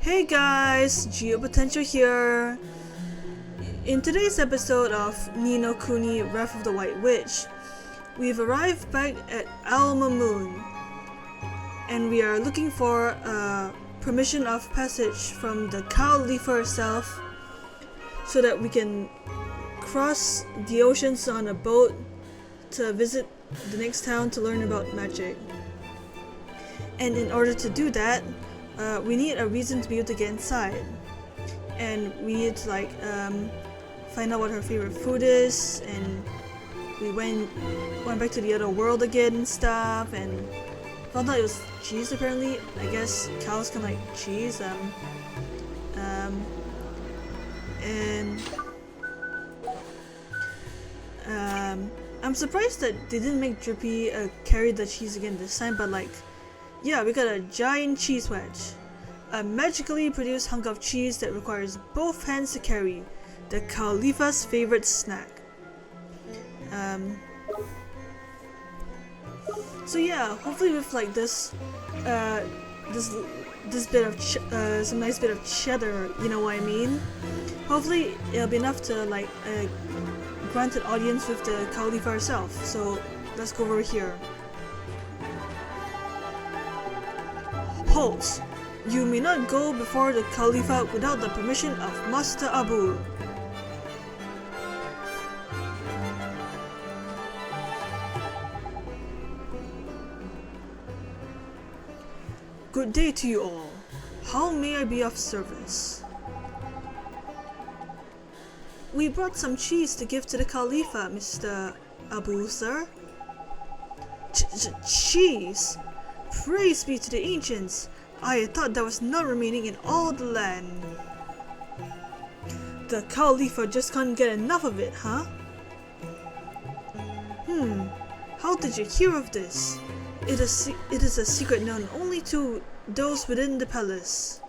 Hey guys, Geopotential here. In today's episode of Ni no Kuni, Wrath of the White Witch, we've arrived back at Hamelin, and we are looking for permission of passage from the Khalifa herself so that we can cross the oceans on a boat to visit the next town to learn about magic. And in order to do that, we need a reason to be able to get inside, and we need to find out what her favorite food is, and we went back to the other world again and stuff, and found out it was cheese apparently. I guess cows can like cheese. I'm surprised that they didn't make Drippy carry the cheese again this time, but yeah, we got a giant cheese wedge. A magically produced hunk of cheese that requires both hands to carry. The Khalifa's favorite snack. So yeah, hopefully with this bit of some nice bit of cheddar, you know what I mean? Hopefully it'll be enough to grant an audience with the Khalifa herself. So let's go over here. Halt! You may not go before the Khalifa without the permission of Master Abu. Good day to you all. How may I be of service? We brought some cheese to give to the Khalifa, Mr. Abu, sir. Cheese? Praise be to the ancients! I thought there was none remaining in all the land. The Khalifa just can't get enough of it, huh? How did you hear of this? It is a secret known only to those within the palace.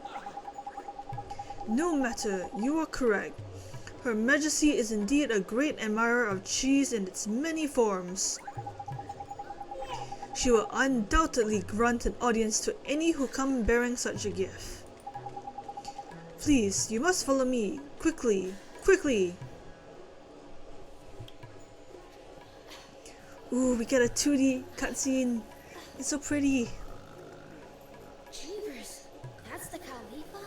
No matter, you are correct. Her Majesty is indeed a great admirer of cheese in its many forms. She will undoubtedly grant an audience to any who come bearing such a gift. Please, you must follow me. Quickly, quickly! Ooh, we get a 2D cutscene. It's so pretty. Jeepers, that's the Khalifa?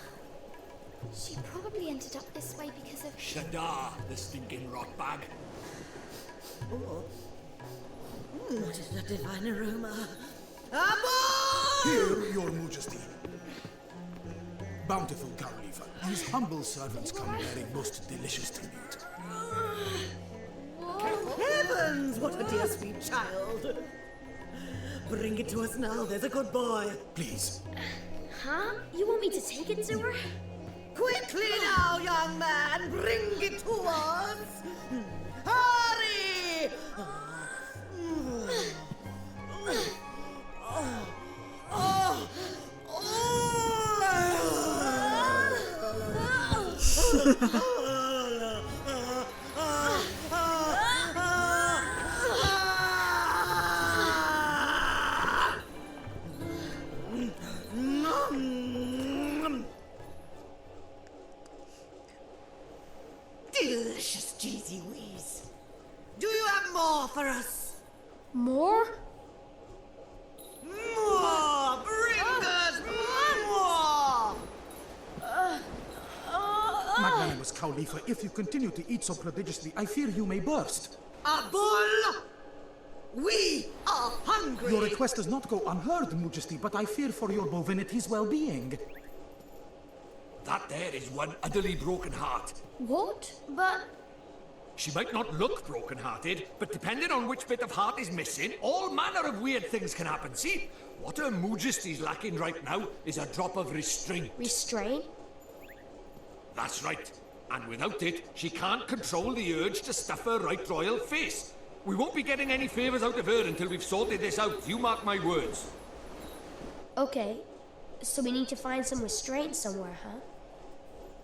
She probably ended up this way because of... Shadar, the stinking rot bag. Oh. What is that divine aroma? Here, your Majesty. Bountiful Khalifa, these humble servants come bearing most delicious tribute. Heavens, what a dear sweet child. Bring it to us now, there's a good boy. Please. Huh? You want me to take it to her? Quickly now, young man, bring it to us. Hurry! Delicious cheesy wheeze. Do you have more for us? More? More! Bring us more! Magnanimous Khalifa, if you continue to eat so prodigiously, I fear you may burst. A bull! We are hungry! Your request does not go unheard, Majesty, but I fear for your bovinity's well-being. That there is one utterly broken heart. What? But... She might not look broken-hearted, but depending on which bit of heart is missing, all manner of weird things can happen. See, what Her Majesty's lacking right now is a drop of restraint. Restraint? That's right. And without it, she can't control the urge to stuff her right royal face. We won't be getting any favours out of her until we've sorted this out. You mark my words. Okay, so we need to find some restraint somewhere, huh?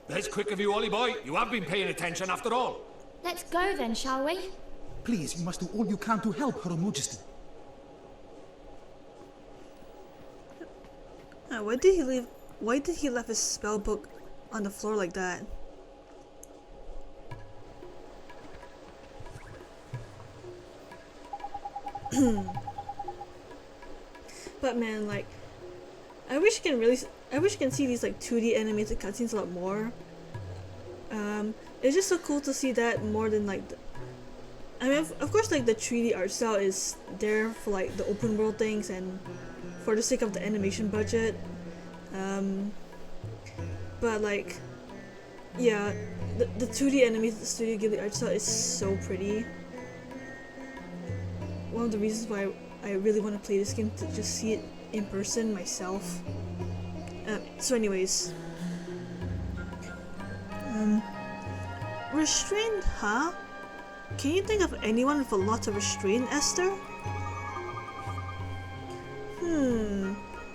There's quick of you, Ollie boy. You have been paying attention after all. Let's go then, shall we? Please, you must do all you can to help Her Majesty. Where did he leave? Why did he leave his spell book on the floor like that? But man, like, I wish you can see these like 2D animated cutscenes a lot more. It's just so cool to see that more than like I mean, of course, like the 3D art style is there for like the open world things and for the sake of the animation budget. But like, yeah, the 2D animated Studio Ghibli art style is so pretty. One of the reasons why I really want to play this game, to just see it in person myself. So anyways, Restraint, huh? Can you think of anyone with a lot of restraint, Esther?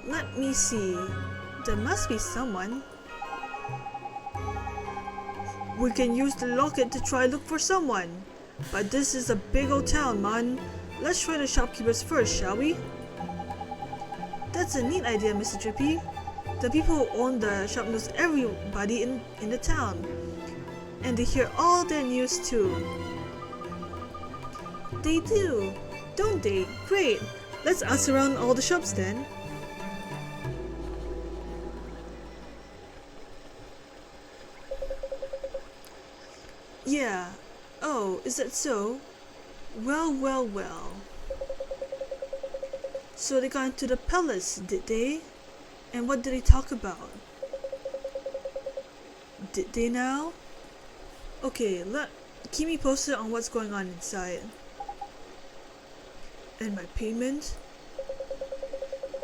Let me see. There must be someone. We can use the locket to try look for someone. But this is a big old town, man. Let's try the shopkeepers first, shall we? That's a neat idea, Mr. Drippy. The people who own the shop knows everybody in the town. And they hear all their news too. They do, don't they? Great! Let's ask around all the shops then. Yeah. Oh, is that so? Well, well, well. So they got into the palace, did they? And what did they talk about? Did they now? Okay, keep me posted on what's going on inside. And my payment?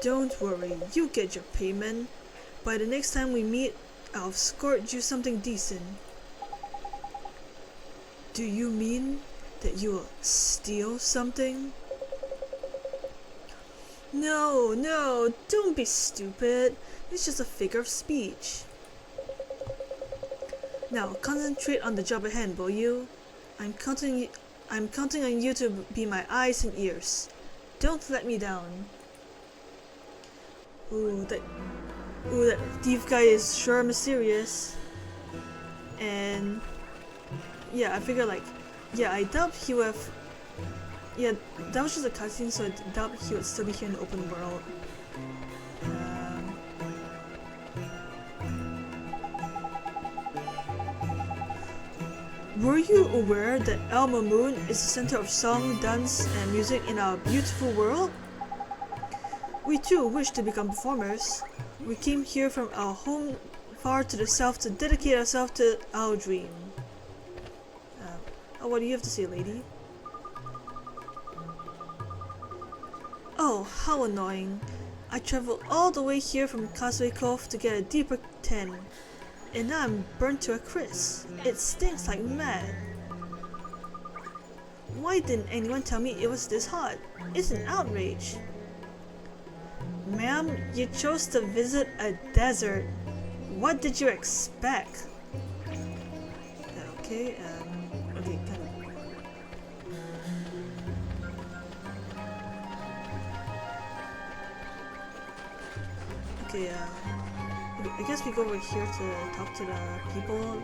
Don't worry, you get your payment. By the next time we meet, I'll escort you something decent. Do you mean that you will steal something? No, don't be stupid. It's just a figure of speech. Now, concentrate on the job at hand, will you? I'm counting on you to be my eyes and ears. Don't let me down. Ooh, that thief guy is sure mysterious. And yeah, I figure like, yeah, I doubt he would have. Yeah, that was just a cutscene, so I doubt he would still be here in the open world. Were you aware that Hamelin is the center of song, dance, and music in our beautiful world? We too wish to become performers. We came here from our home far to the south to dedicate ourselves to our dream. What do you have to say, lady? Oh, how annoying. I traveled all the way here from Causeway Cove to get a deeper tan. And now I'm burnt to a crisp. It stinks like mad. Why didn't anyone tell me it was this hot? It's an outrage. Ma'am, you chose to visit a desert. What did you expect? Okay, okay, kind of. Okay, I guess we go over here to talk to the people.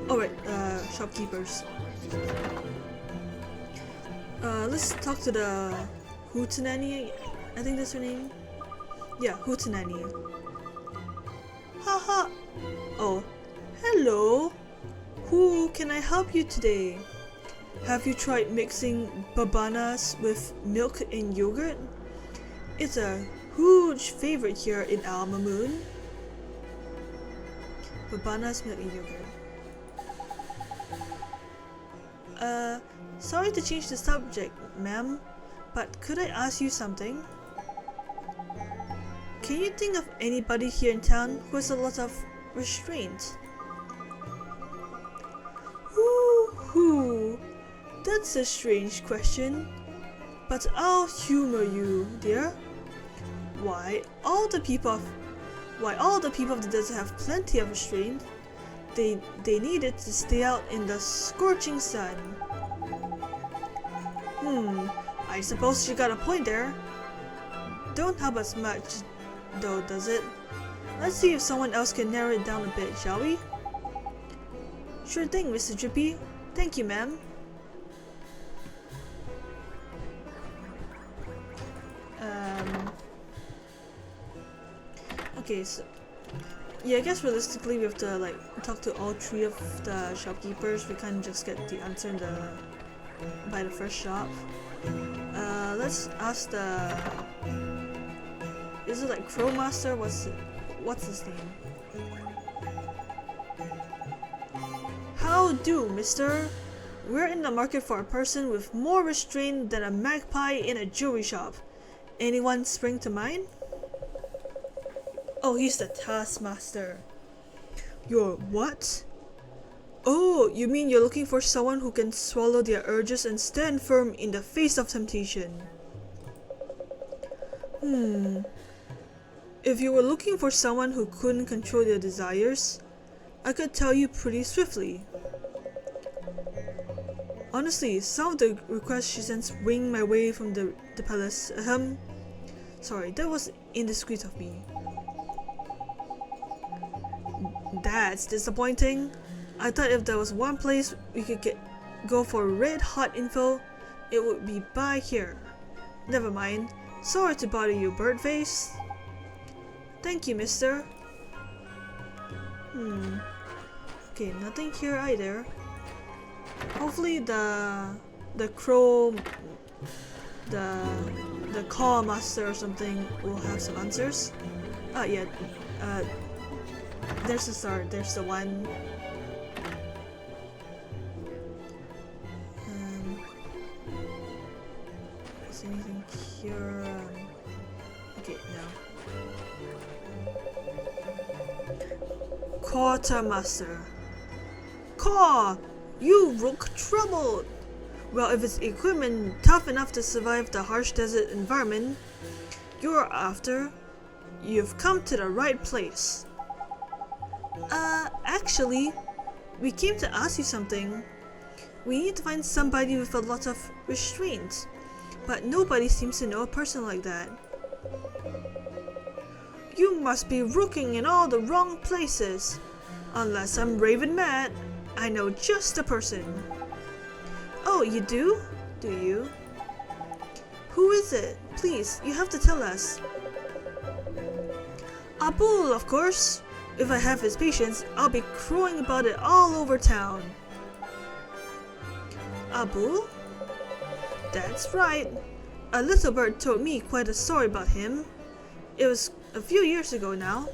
Alright, shopkeepers. Let's talk to the Hootenanny, I think that's her name. Yeah, Hootenanny. Haha! Oh, hello! Who can I help you today? Have you tried mixing babanas with milk and yogurt? It's a huge favorite here in Hamelin. Babanas, milk and yogurt. Sorry to change the subject, ma'am, but could I ask you something? Can you think of anybody here in town who has a lot of restraint? Who? That's a strange question, but I'll humor you, dear. Why all the people of the desert have plenty of restraint. they needed to stay out in the scorching sun. I suppose she got a point there. Don't help us much, though, does it? Let's see if someone else can narrow it down a bit, shall we? Sure thing, Mr. Drippy. Thank you, ma'am. Okay, so yeah, I guess realistically we have to like talk to all 3 of the shopkeepers. We can't just get the answer by the first shop. Let's ask the. Is it like Crowmaster? What's his name? How do, mister? We're in the market for a person with more restraint than a magpie in a jewelry shop. Anyone spring to mind? Oh, he's the Taskmaster. You're what? Oh, you mean you're looking for someone who can swallow their urges and stand firm in the face of temptation? If you were looking for someone who couldn't control their desires, I could tell you pretty swiftly. Honestly, some of the requests she sends wing my way from the palace. Sorry, that was indiscreet of me. That's disappointing. I thought if there was one place we could go for red hot info, it would be by here. Never mind. Sorry to bother you, Birdface. Thank you, mister. Okay, nothing here either. Hopefully the crow, the call master or something will have some answers. Yeah. There's the start. There's the one. Is anything here? Okay, no. Quartermaster. Caw! You rook troubled! Well, if it's equipment tough enough to survive the harsh desert environment you're after, you've come to the right place. Actually, we came to ask you something. We need to find somebody with a lot of restraint, but nobody seems to know a person like that. You must be rooking in all the wrong places. Unless I'm raving mad, I know just the person. Oh, you do? Do you? Who is it? Please, you have to tell us. Abul, of course. If I have his patience, I'll be crowing about it all over town. Abul? That's right. A little bird told me quite a story about him. It was a few years ago now.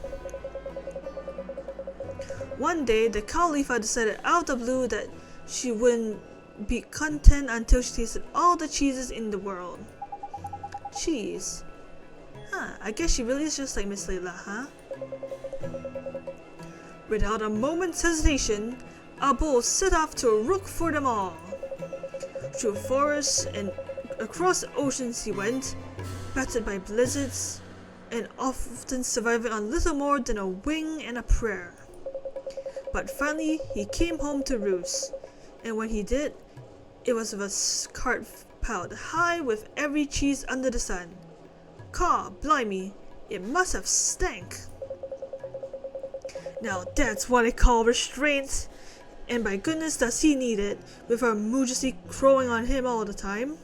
One day, the Khalifa decided out of the blue that she wouldn't be content until she tasted all the cheeses in the world. Cheese? I guess she really is just like Miss Layla, huh? Without a moment's hesitation, Abul set off to rook for them all. Through forests and across oceans he went, battered by blizzards, and often surviving on little more than a wing and a prayer. But finally, he came home to roost, and when he did, it was with a cart piled high with every cheese under the sun. Caw, blimey, it must have stank. Now that's what I call restraint, and by goodness does he need it, with her majesty crowing on him all the time.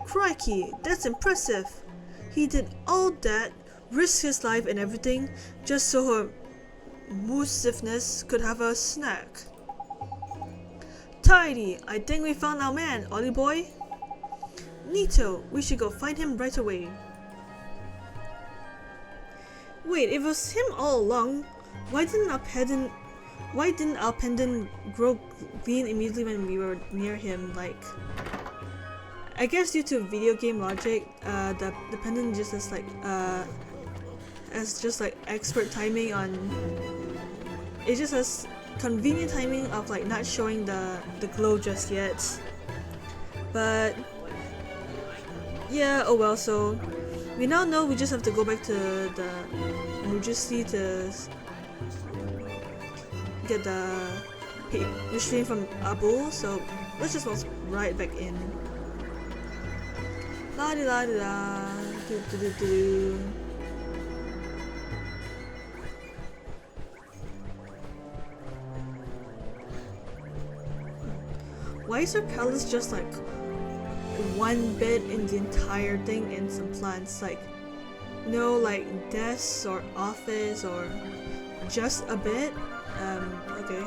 Crikey, that's impressive. He did all that, risked his life and everything, just so her moosiveness could have a snack. Tidy, I think we found our man, Ollie boy. Neato, we should go find him right away. Wait, it was him all along. Why didn't our pendant grow green immediately when we were near him? Like, I guess due to video game logic, the pendant just has like expert timing on. It just has convenient timing of like not showing the glow just yet. But yeah, oh well. So we now know we just have to go back to the Majesty to get the restraint from Abu, so let's just walk right back in. La di la di da, do do do do. Why is her palace just like one bed in the entire thing and some plants? Like no like desks or office or just a bed? Okay.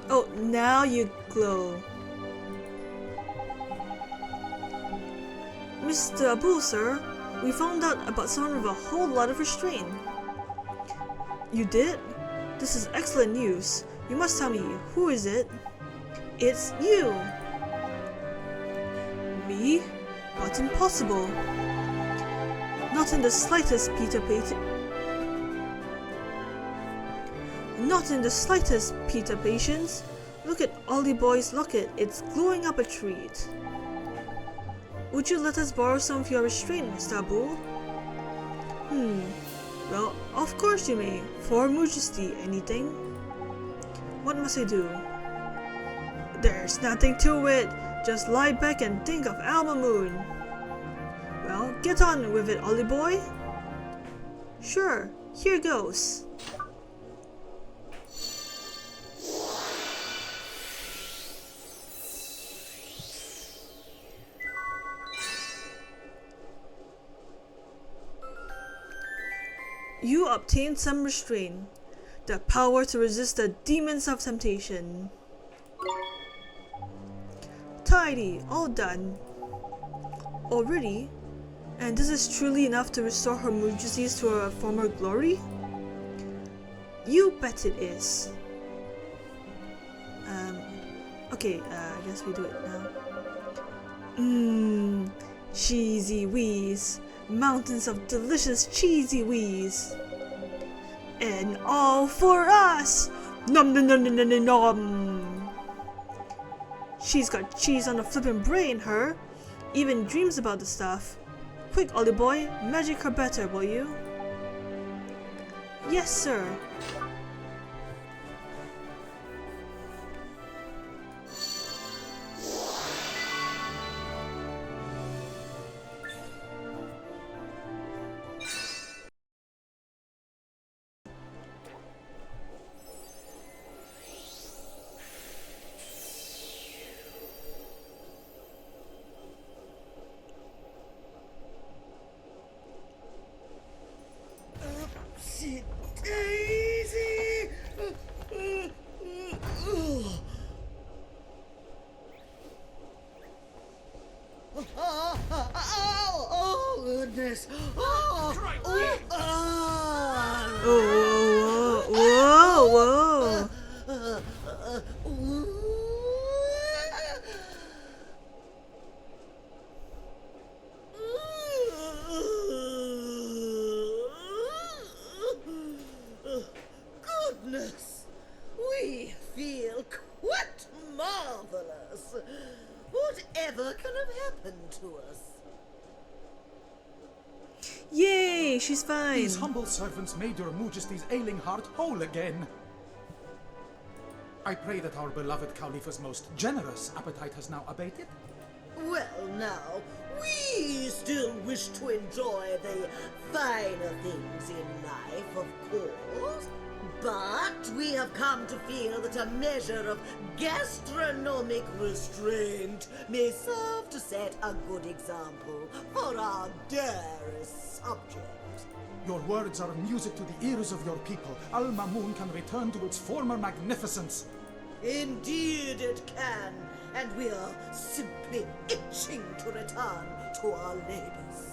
Oh, now you glow. Mr. Abu, sir, we found out about someone with a whole lot of restraint. You did? This is excellent news. You must tell me, who is it? It's you! Me? Not impossible. Not in the slightest, Not in the slightest, Peter Patience. Look at Ollie Boy's locket. It's glowing up a treat. Would you let us borrow some of your restraint, Mr. Abu? Well, of course you may. For Majesty, anything? What must I do? There's nothing to it. Just lie back and think of Alma Moon. Well, get on with it, Ollie Boy. Sure, here goes. You obtained some restraint, the power to resist the demons of temptation. Tidy, all done. Already? And this is truly enough to restore Her Majesty's to her former glory? You bet it is. Okay, I guess we do it now. Cheesy wheeze. Mountains of delicious cheesy wheeze. And all for us! Nom nom nom nom nom nom! She's got cheese on the flippin' brain, her. Even dreams about the stuff. Quick, Ollie Boy, magic her better, will you? Yes, sir. Daisy! Oh, goodness! Oh, Whoa. Goodness! We feel quite marvelous. Whatever can have happened to us? Yay, she's fine. These humble servants made your Majesty's ailing heart whole again. I pray that our beloved Khalifa's most generous appetite has now abated. Well, now, we still wish to enjoy the finer things in life, of course. But we have come to feel that a measure of gastronomic restraint may serve to set a good example for our dearest subject. Your words are music to the ears of your people. Al Mamoon can return to its former magnificence. Indeed it can, and we are simply itching to return to our labors.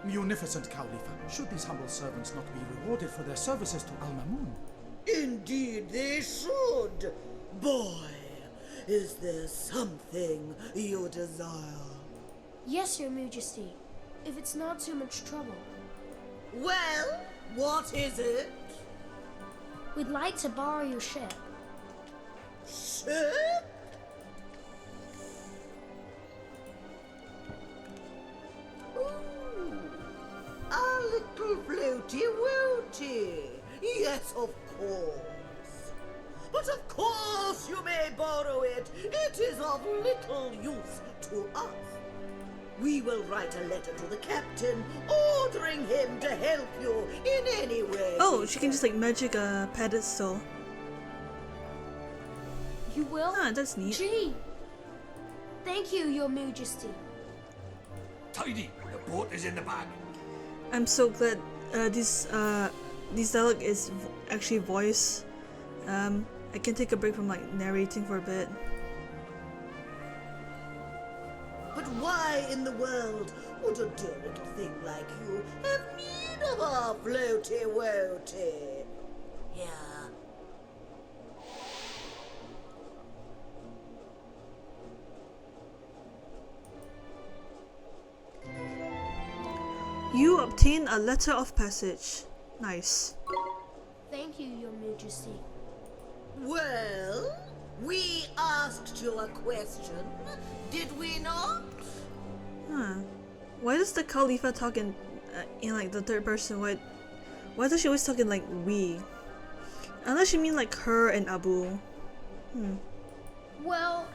Munificent Khalifa, should these humble servants not be rewarded for their services to Al Mamoon? Indeed they should. Boy, is there something you desire? Yes, Your Majesty, if it's not too much trouble. Well, what is it? We'd like to borrow your ship. Ship? Ooh, a little floaty-woaty. Yes, of course. But of course you may borrow it. It is of little use to us. We will write a letter to the captain, ordering him to help you in any way. Oh, she can just like magic a pedestal. You will? Ah, that's neat. Gee! Thank you, Your Majesty. Tidy, the boat is in the bag. I'm so glad this dialogue is actually voice. I can take a break from like narrating for a bit. But why in the world would a dear little thing like you have need of our floaty-woaty? Yeah. You obtain a letter of passage. Nice. Thank you, Your Majesty. Well, we asked you a question, did we not? Huh. Why does the Khalifa talk in like the third person? Why does she always talk in like we? Unless you mean like her and Abu. Well,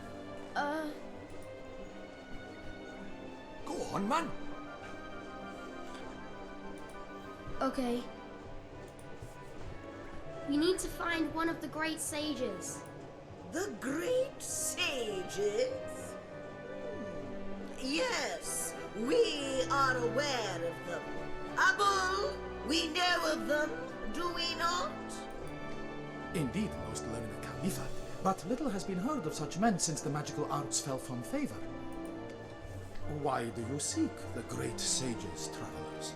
Go on, man. okay. We need to find one of the great sages. The great sages? Yes, we are aware of them. Abu, we know of them, do we not? Indeed, most learned Khalifa, but little has been heard of such men since the magical arts fell from favor. Why do you seek the great sages, travelers?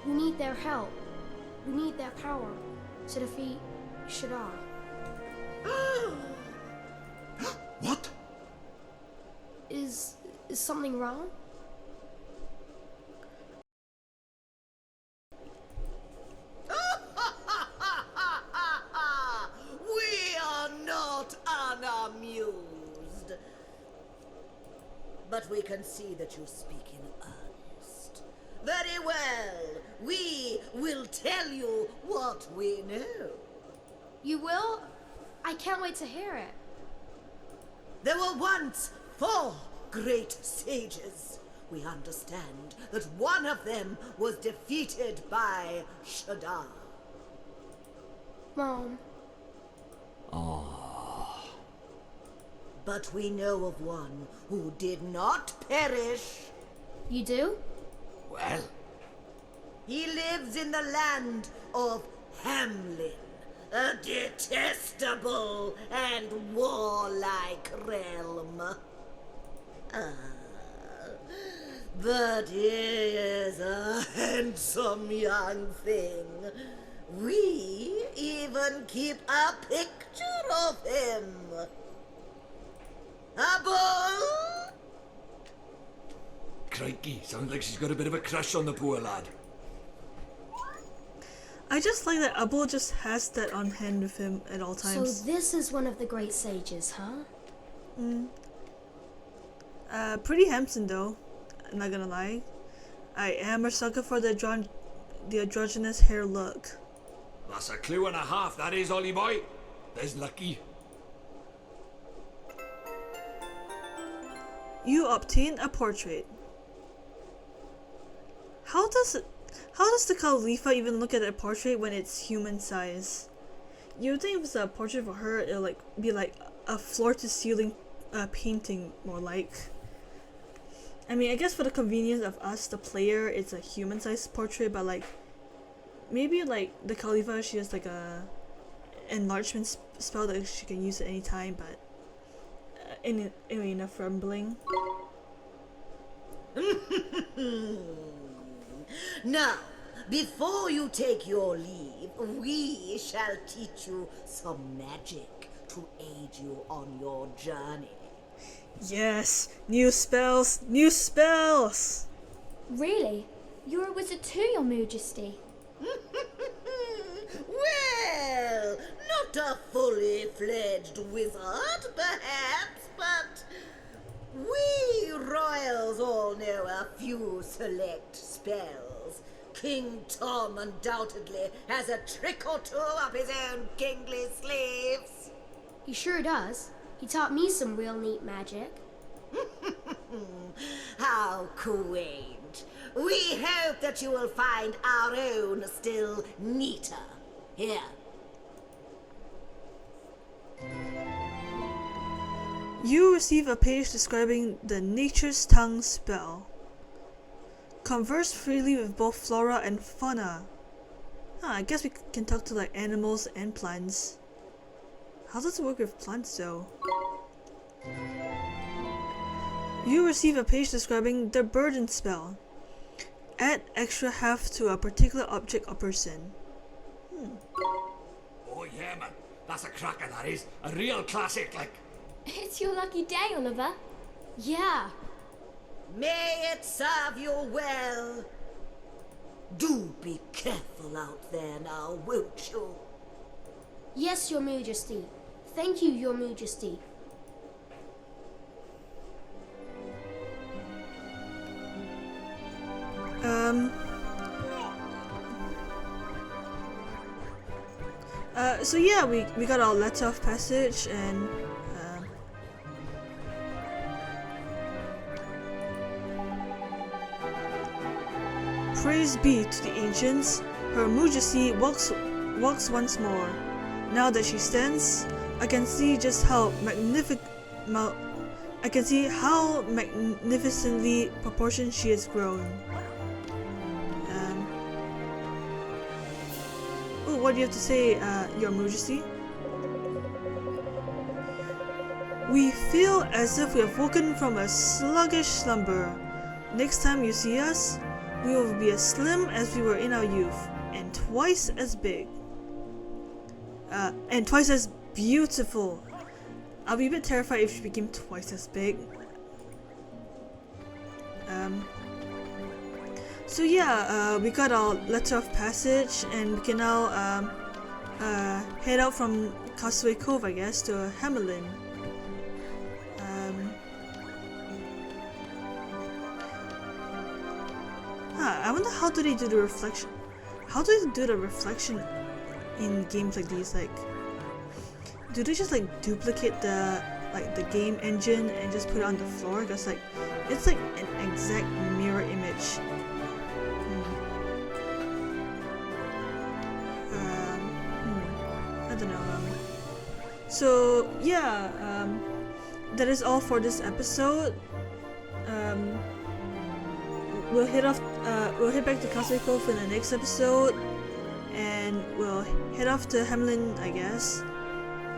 We need their help. We need their power to defeat Shadar. What? Is something wrong? We are not unamused. But we can see that you speak in earnest. Very well. We will tell you what we know. You will? I can't wait to hear it. There were once 4 great sages. We understand that one of them was defeated by Shadar. Mom, But we know of one who did not perish. you do? Well, He lives in the land of Hamelin, a detestable and warlike realm. But he is a handsome young thing. We even keep a picture of him. Abu! crikey, sounds like she's got a bit of a crush on the poor lad. I just like that Abu just has that on hand with him at all times. So this is one of the great sages, huh? Pretty handsome though. I'm not gonna lie. I am a sucker for the androgynous hair look. That's a clue and a half, that is, Ollie boy. There's lucky. You obtain a portrait. How does the Khalifa even look at a portrait when it's human size? You would think if it's a portrait for her, it'll like be like a floor to ceiling painting more like. I mean, I guess for the convenience of us, the player, it's a human sized portrait, but like maybe like the Khalifa, she has like a enlargement spell that she can use at any time, but anyway, enough rambling. Now, before you take your leave, we shall teach you some magic to aid you on your journey. Yes, new spells, new spells. Really? You're a wizard too, Your Majesty. Well, not a fully fledged wizard, perhaps, but we royals all know a few select spells. King Tom undoubtedly has a trick or two up his own kingly sleeves. He sure does. He taught me some real neat magic. How quaint. We hope that you will find our own still neater. Here. You receive a page describing the Nature's Tongue spell. Converse freely with both flora and fauna. I guess we can talk to like animals and plants. How does it work with plants though? You receive a page describing the Burden spell. Add extra heft to a particular object or person. Oh yeah, man. That's a cracker, that is. A real classic, like. It's your lucky day, Oliver. Yeah. May it serve you well. Do be careful out there now, won't you? Yes, Your Majesty. Thank you, Your Majesty. So yeah, we got our letter of passage and praise be to the ancients. Her Majesty walks once more. Now that she stands, I can see just how magnificently proportioned she has grown. What do you have to say, Your Majesty? We feel as if we have woken from a sluggish slumber. Next time you see us, we will be as slim as we were in our youth, and twice as big. And twice as beautiful. I'll be a bit terrified if she became twice as big. So yeah, we got our letter of passage, and we can now head out from Castaway Cove, I guess, to Hamelin. I wonder how do they do the reflection? How do they do the reflection in games like these? Like, do they just like duplicate the game engine and just put it on the floor? Because like it's like an exact mirror image. I don't know. So yeah, that is all for this episode. We'll head back to Castaway Cove in the next episode, and we'll head off to Hamelin, I guess.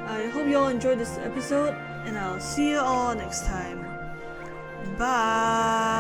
I hope you all enjoyed this episode, and I'll see you all next time. Bye.